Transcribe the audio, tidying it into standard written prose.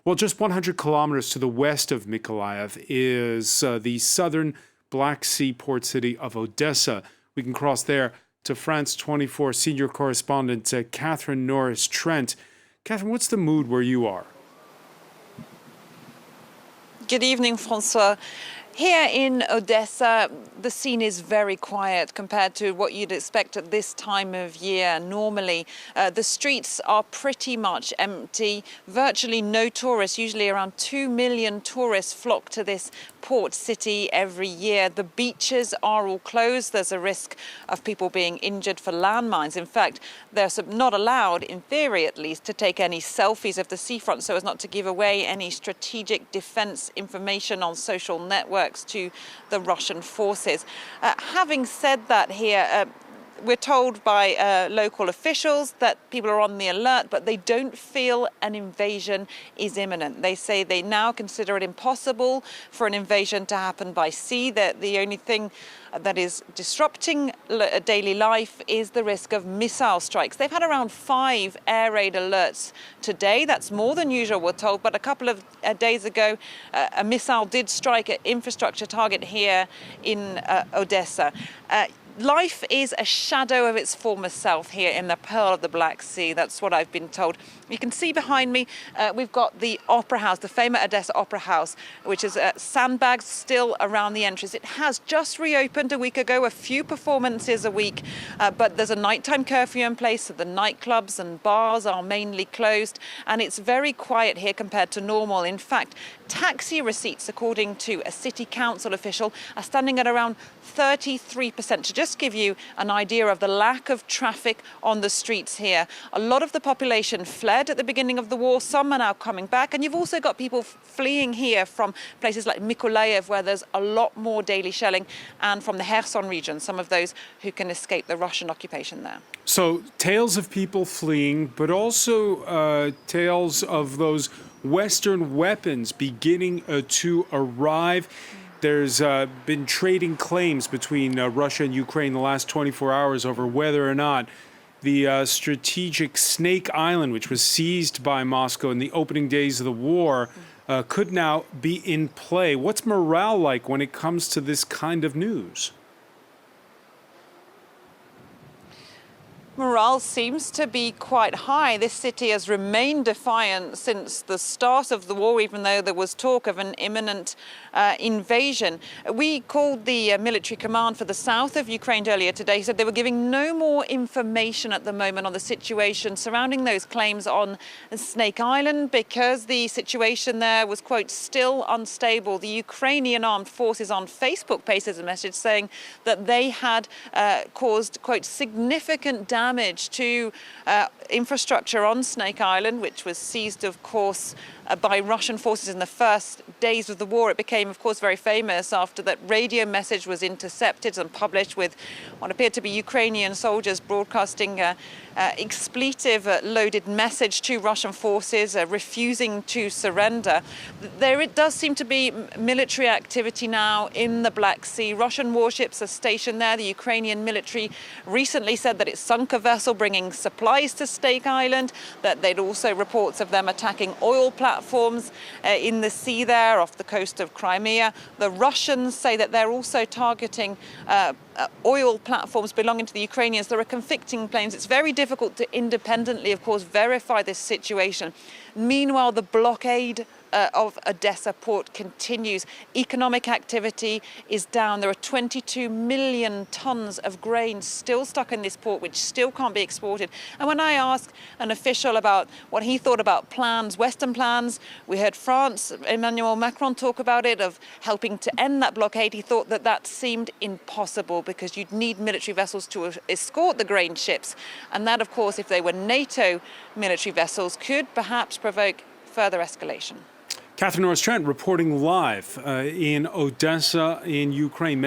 Well, just 100 kilometers to the west of Mykolaiv is the southern Black Sea port city of Odessa. We can cross there to France 24 senior correspondent Catherine Norris-Trent. Catherine, what's the mood where you are? Good evening, Francois. Here in Odessa, the scene is very quiet compared to what you'd expect at this time of year. Normally, the streets are pretty much empty, virtually no tourists. Usually around 2 million tourists flock to this port city every year. The beaches are all closed. There's a risk of people being injured for landmines. In fact, they're not allowed, in theory at least, to take any selfies of the seafront so as not to give away any strategic defense information on social networks to the Russian forces. Having said that here, we're told by local officials that people are on the alert, but they don't feel an invasion is imminent. They say they now consider it impossible for an invasion to happen by sea. That the only thing that is disrupting daily life is the risk of missile strikes. They've had around 5 air raid alerts today. That's more than usual, we're told. But a couple of days ago, a missile did strike an infrastructure target here in Odessa. Life is a shadow of its former self here in the Pearl of the Black Sea. That's what I've been told. You can see behind me, we've got the Opera House, the famous Odessa Opera House, which is sandbags still around the entrance. It has just reopened a week ago, a few performances a week, but there's a nighttime curfew in place, so the nightclubs and bars are mainly closed, and it's very quiet here compared to normal. In fact, taxi receipts, according to a city council official, are standing at around 33%, to just give you an idea of the lack of traffic on the streets here. A lot of the population fled at the beginning of the war. Some are now coming back. And you've also got people fleeing here from places like Mykolaiv, where there's a lot more daily shelling, and from the Kherson region, some of those who can escape the Russian occupation there. So tales of people fleeing, but also tales of those Western weapons beginning to arrive. There's been trading claims between Russia and Ukraine the last 24 hours over whether or not the strategic Snake Island, which was seized by Moscow in the opening days of the war, could now be in play. What's morale like when it comes to this kind of news? Morale seems to be quite high. This city has remained defiant since the start of the war, even though there was talk of an imminent invasion. We called the military command for the south of Ukraine earlier today. He said they were giving no more information at the moment on the situation surrounding those claims on Snake Island, because the situation there was, quote, still unstable. The Ukrainian armed forces on Facebook posted a message saying that they had caused, quote, significant damage to infrastructure on Snake Island, which was seized, of course, by Russian forces in the first days of the war. It became, of course, very famous after that radio message was intercepted and published with what appeared to be Ukrainian soldiers broadcasting expletive-loaded message to Russian forces, refusing to surrender. It does seem to be military activity now in the Black Sea. Russian warships are stationed there. The Ukrainian military recently said that it sunk a vessel bringing supplies to Snake Island, that they'd also reports of them attacking oil platforms in the sea there off the coast of Crimea. The Russians say that they're also targeting oil platforms belonging to the Ukrainians. There are conflicting claims. It's very difficult to independently, of course, verify this situation. Meanwhile, the blockade of Odessa port continues. Economic activity is down. There are 22 million tons of grain still stuck in this port, which still can't be exported. And when I asked an official about what he thought about plans, Western plans, we heard France, Emmanuel Macron talk about it, of helping to end that blockade. He thought that that seemed impossible because you'd need military vessels to escort the grain ships. And that, of course, if they were NATO military vessels, could perhaps provoke further escalation. Catherine Norris-Trent reporting live in Odessa in Ukraine.